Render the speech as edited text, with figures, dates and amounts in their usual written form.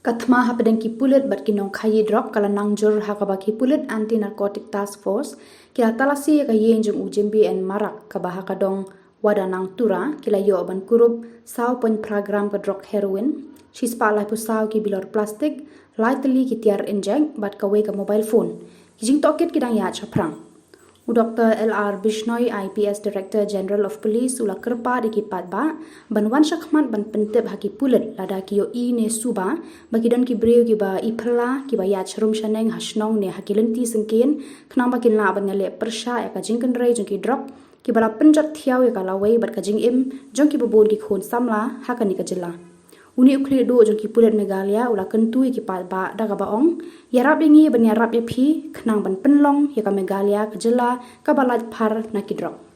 Kathma hapadang ki pulit bat kinong khayi drop kala nangjur hakaba ki pulit anti narcotic task force kila talasi ka yenjung ujimbi en marak ka bahakadong wadanang tura kila yo ban kurup saw pon program ka drug heroin shispa lai pusaw ki bilor plastik lightly ki tiar inject bat ka we ka mobile phone kijing toket kidang ya chaprang Dr. L.R. Bishnoi, IPS Director General of Police, ula kerpa di kipat ba, ban wan syakmat ban pentip haki pulit, lada kiyo i ne suba, bagi don ki breu ki ba i perla, ki ba ya charum shaneng hasnong ne haki lenti sengkin, kenang bakin la ban ngale persya ya ka jingken rei jong ki drop, ki bala penjat thiaw ya ka lawai bat ka jing im, jong ki babod ki khon samla, haka ni ka jela. Uni ukli do jong ki pulit Megalia ula kentui ki pat ba daga baong yarap ingi ban yarap ya phi khnang ban penlong ya ka Megalia ka jela ka balat par na ki drop